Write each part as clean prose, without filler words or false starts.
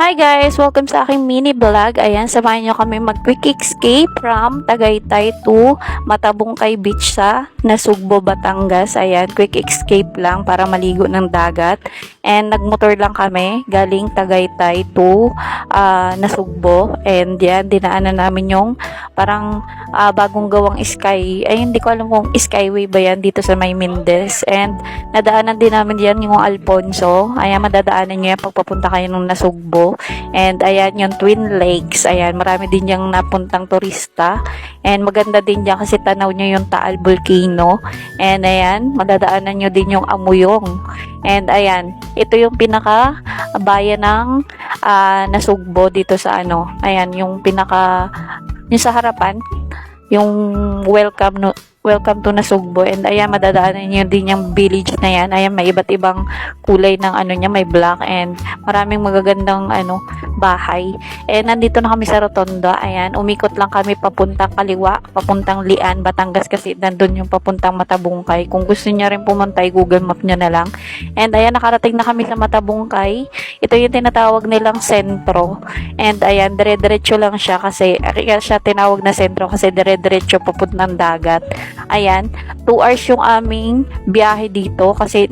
Hi guys! Welcome sa aking mini vlog. Ayan, samahan nyo kami mag-quick escape from Tagaytay to Matabungkay Beach sa Nasugbo, Batangas. Ayan, quick escape lang para maligo ng dagat. And nagmotor lang kami galing Tagaytay to Nasugbo. And yan, dinaanan namin yung parang bagong gawang sky. Ay, hindi ko alam kung skyway ba yan dito sa May Mendez. And nadaanan din namin yan yung Alfonso. Ayan, madadaanan nyo yan pagpapunta kayo ng Nasugbo. And ayan yung Twin Lakes. Ayan, marami din yung napuntang turista. And maganda din dyan kasi tanaw nyo yung Taal Volcano. And ayan, madadaanan nyo din yung Amuyong. And ayan, ito yung pinaka bayan ng Nasugbo dito sa ano. Ayan, yung pinaka yung sa harapan, yung welcome to Nasugbo. And ayan, madadaanan nyo din yung village na yan. Ayan, may iba't ibang kulay ng ano niya, may black and maraming magagandang bahay. And nandito na kami sa Rotonda. Ayan, umikot lang kami papuntang kaliwa, papuntang Lian, Batangas kasi nandun yung papuntang Matabungkay. Kung gusto niya rin pumunta, Google Map niya na lang. And ayan, nakarating na kami sa Matabungkay. Ito yung tinatawag nilang sentro. And ayan, dire-diretso lang siya kasi kaya siya tinawag na sentro kasi dire-diretso papuntang dagat. Ayan, 2 hours yung aming biyahe dito kasi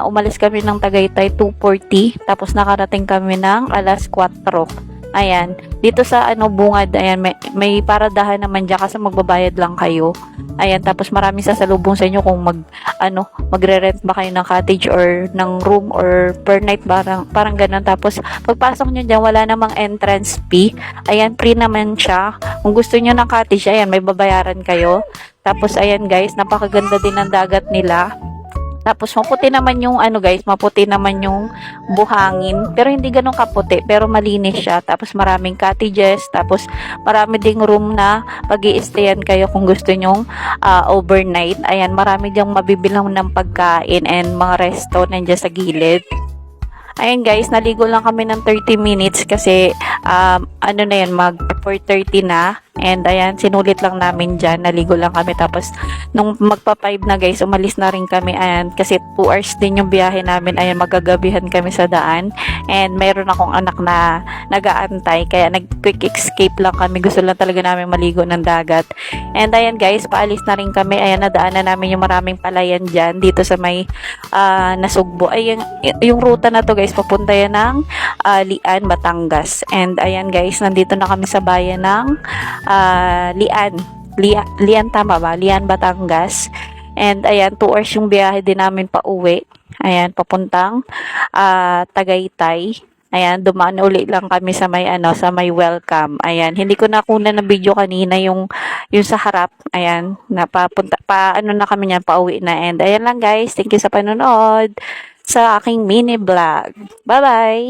umalis kami ng Tagaytay 2:40 tapos nakarating kami ng alas 4. Ayan, dito sa bungad, ayan, may paradahan naman dyan kasi magbabayad lang kayo. Ayan, tapos maraming sasalubong sa inyo kung magre-rent ba kayo ng cottage or ng room or per night, parang ganun. Tapos pagpasok nyo dyan, wala namang entrance fee. Ayan, free naman siya. Kung gusto nyo ng cottage, ayan, may babayaran kayo. Tapos ayan guys, napakaganda din ng dagat nila. Tapos maputi naman yung maputi naman yung buhangin. Pero hindi ganun kaputi, pero malinis siya. Tapos maraming cottages, tapos marami ding room na pag-i-stayan kayo kung gusto nyong overnight. Ayan, marami ding mabibilang ng pagkain and mga resto nandiyan sa gilid. Ayan guys, naligo lang kami ng 30 minutes kasi na yan, mag 4:30 na. And ayan, sinulit lang namin dyan, naligo lang kami. Tapos nung magpa 5 na guys, umalis na rin kami. Ayan, kasi 2 hours din yung biyahe namin. Ayan, magagabihan kami sa daan. And mayroon akong anak na nag-aantay, kaya nag-quick escape lang kami. Gusto lang talaga namin maligo ng dagat. And ayan guys, paalis na rin kami. Ayan, nadaanan namin yung maraming palayan dyan dito sa may Nasugbo. Ayan, yung ruta na to guys, papunta yan ng Lian, Batangas. And ayan guys, nandito na kami sa bayan ng Lian, tama ba? Lian, Batangas. And ayan, 2 hours yung biyahe din namin pa uwi. Ayan, papuntang Tagaytay. Ayan, dumaan uli lang kami sa may welcome. Ayan, hindi ko nakuna ng video kanina yung sa harap. Ayan, napapunta na kami niyan, pauwi na. And ayan lang guys, thank you sa panonood sa aking mini vlog. Bye-bye.